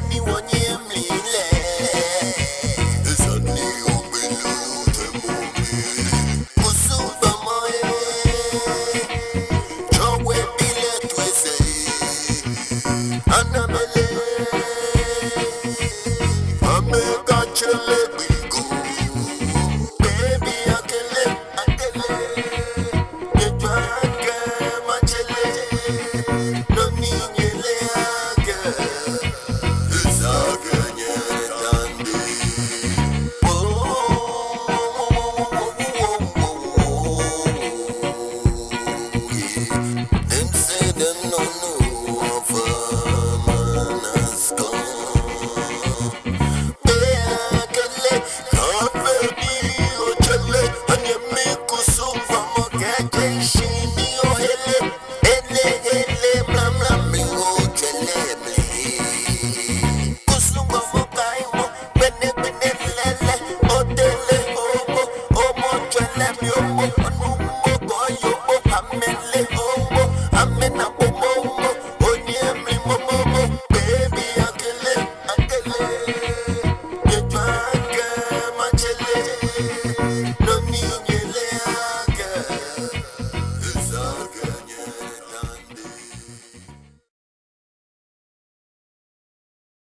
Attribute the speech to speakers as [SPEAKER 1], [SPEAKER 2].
[SPEAKER 1] mi wonye mlile. Zani obelu temumi. Kusuba moye. Chowe bile twese. Anamele. Amega chele bigo. Baby akele akele. Yejwa ake machele. No ninyele ake. Isake nye dandi. Them say them no know of a man has gone.